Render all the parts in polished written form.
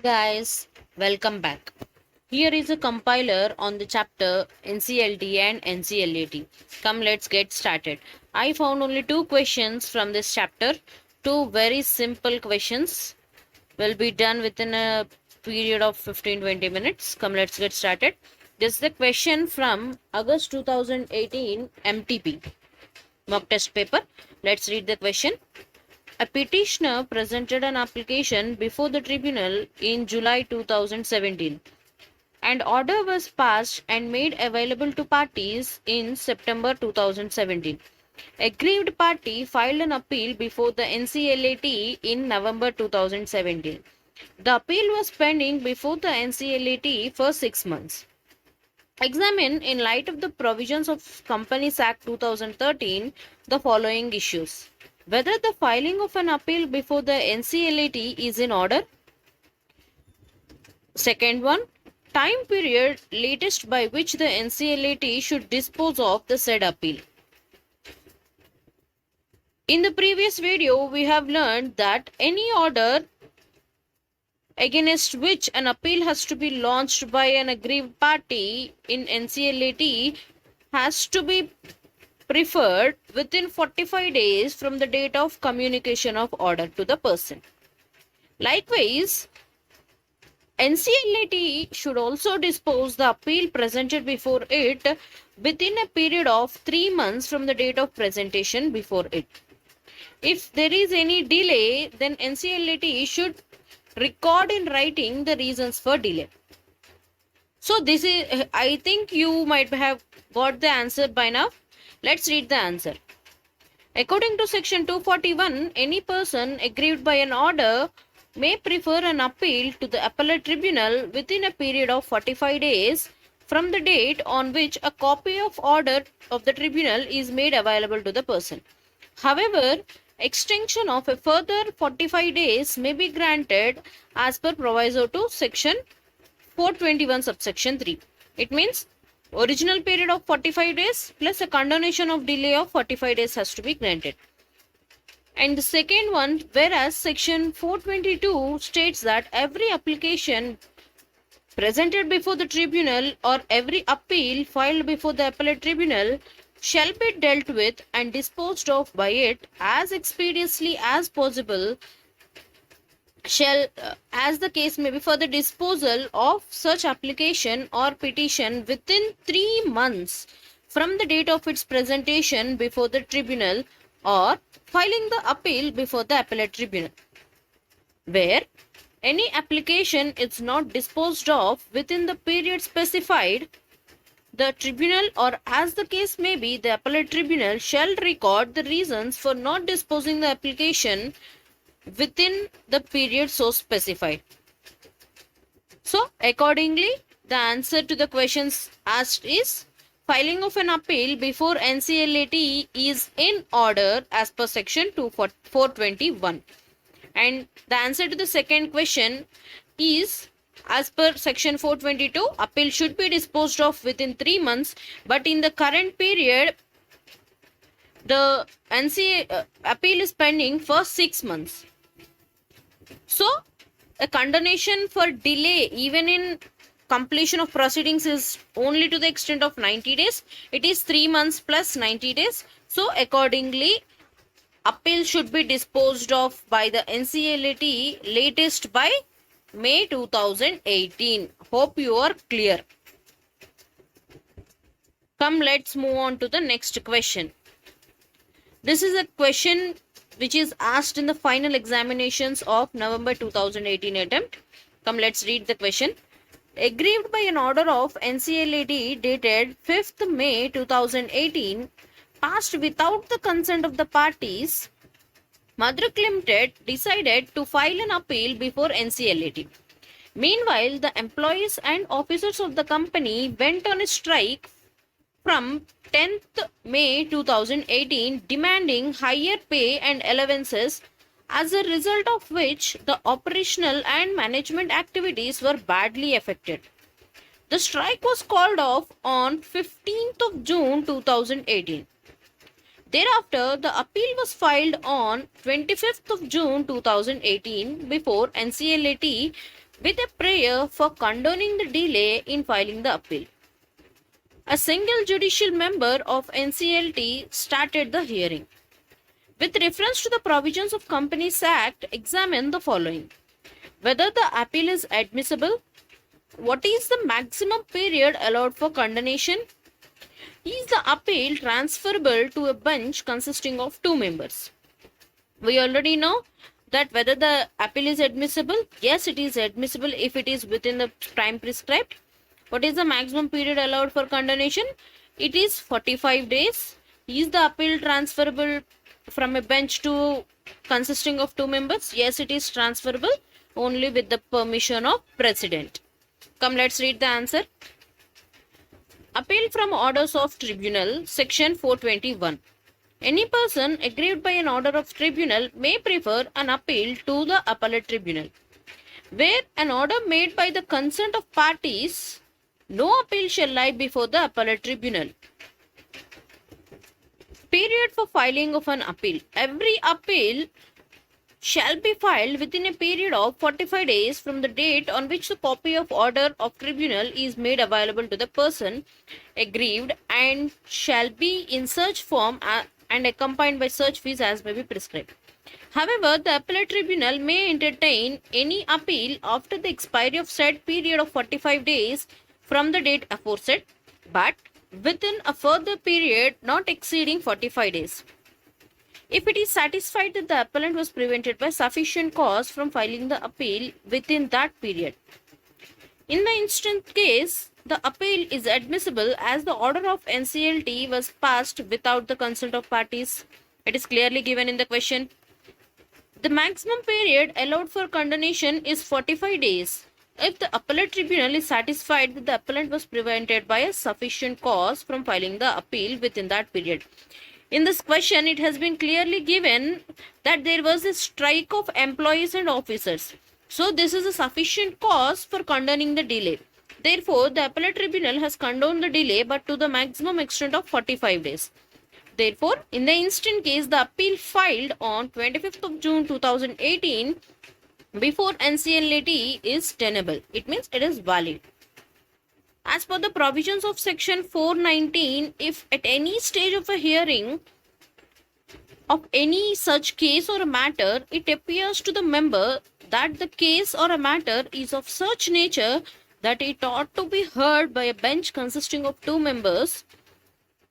guys, welcome back. Here is a compiler on the chapter NCLT and NCLAT. Come, let's get started. I found only two questions from this chapter. Two very simple questions will be done within a period of 15-20 minutes. Come, let's get started. This is the question from August 2018 MTP mock test paper. Let's read the question. A petitioner presented an application before the tribunal in July 2017. An order was passed and made available to parties in September 2017. Aggrieved party filed an appeal before the NCLAT in November 2017. The appeal was pending before the NCLAT for 6 months. Examine, in light of the provisions of Companies Act 2013, the following issues. Whether the filing of an appeal before the NCLAT is in order. Second one, time period latest by which the NCLAT should dispose of the said appeal. In the previous video, we have learned that any order against which an appeal has to be launched by an aggrieved party in NCLAT has to be preferred within 45 days from the date of communication of order to the person. Likewise, NCLAT should also dispose the appeal presented before it within a period of 3 months from the date of presentation before it. If there is any delay, then NCLAT should record in writing the reasons for delay. So this is, I think you might have got the answer by now. Let's read the answer. According to section 241, any person aggrieved by an order may prefer an appeal to the appellate tribunal within a period of 45 days from the date on which a copy of order of the tribunal is made available to the person. However, extension of a further 45 days may be granted as per proviso to section 421 subsection 3. It means original period of 45 days plus a condonation of delay of 45 days has to be granted. And the second one, whereas section 422 states that every application presented before the tribunal or every appeal filed before the appellate tribunal shall be dealt with and disposed of by it as expeditiously as possible, as the case may be, for the disposal of such application or petition within 3 months from the date of its presentation before the tribunal or filing the appeal before the appellate tribunal. Where any application is not disposed of within the period specified, the tribunal, or as the case may be, the appellate tribunal shall record the reasons for not disposing the application within the period so specified. So, accordingly, the answer to the questions asked is filing of an appeal before NCLAT is in order as per section 421. And the answer to the second question is, as per section 422, appeal should be disposed of within 3 months, but in the current period, the appeal is pending for 6 months. So, a condonation for delay even in completion of proceedings is only to the extent of 90 days. It is 3 months plus 90 days. So, accordingly, appeal should be disposed of by the NCLAT latest by May 2018. Hope you are clear. Come, let's move on to the next question. This is a question which is asked in the final examinations of November 2018 attempt. Come, let's read the question. Aggrieved by an order of NCLAT dated 5th May 2018, passed without the consent of the parties, Madrak Limited decided to file an appeal before NCLAT. Meanwhile, the employees and officers of the company went on a strike from 10th May 2018 demanding higher pay and allowances, as a result of which the operational and management activities were badly affected. The strike was called off on 15th of June 2018. Thereafter, the appeal was filed on 25th of June 2018 before NCLAT with a prayer for condoning the delay in filing the appeal. A single judicial member of NCLT started the hearing. With reference to the provisions of Companies Act, examine the following. Whether the appeal is admissible, what is the maximum period allowed for condonation, is the appeal transferable to a bench consisting of 2 members. We already know that whether the appeal is admissible, yes, it is admissible if it is within the time prescribed. What is the maximum period allowed for condonation? It is 45 days. Is the appeal transferable from a bench to consisting of 2 members? Yes, it is transferable only with the permission of president. Come, let's read the answer. Appeal from orders of tribunal, section 421. Any person aggrieved by an order of tribunal may prefer an appeal to the appellate tribunal. Where an order made by the consent of parties, no appeal shall lie before the appellate tribunal. Period for filing of an appeal. Every appeal shall be filed within a period of 45 days from the date on which the copy of order of tribunal is made available to the person aggrieved, and shall be in search form and accompanied by search fees as may be prescribed. However, the appellate tribunal may entertain any appeal after the expiry of said period of 45 days from the date aforesaid, but within a further period not exceeding 45 days. If it is satisfied that the appellant was prevented by sufficient cause from filing the appeal within that period. In the instant case, the appeal is admissible as the order of NCLT was passed without the consent of parties. It is clearly given in the question. The maximum period allowed for condonation is 45 days. If the appellate tribunal is satisfied that the appellant was prevented by a sufficient cause from filing the appeal within that period. In this question, it has been clearly given that there was a strike of employees and officers. So, this is a sufficient cause for condoning the delay. Therefore, the appellate tribunal has condoned the delay but to the maximum extent of 45 days. Therefore, in the instant case, the appeal filed on 25th of June 2018 before NCLT is tenable. It means it is valid. As per the provisions of section 419, if at any stage of a hearing of any such case or a matter, it appears to the member that the case or a matter is of such nature that it ought to be heard by a bench consisting of 2 members,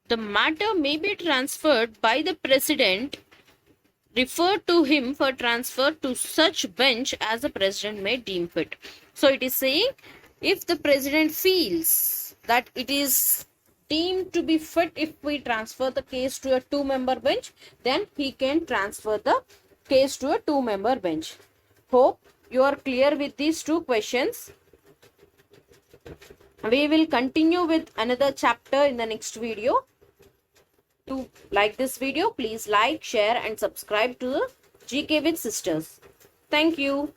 the matter may be transferred by the president, referred to him for transfer to such bench as the president may deem fit. So it is saying, if the president feels that it is deemed to be fit if we transfer the case to a 2-member bench, then he can transfer the case to a 2-member bench. Hope you are clear with these 2 questions. We will continue with another chapter in the next video. To like this video, please like, share and subscribe to the GK with Sisters. Thank you.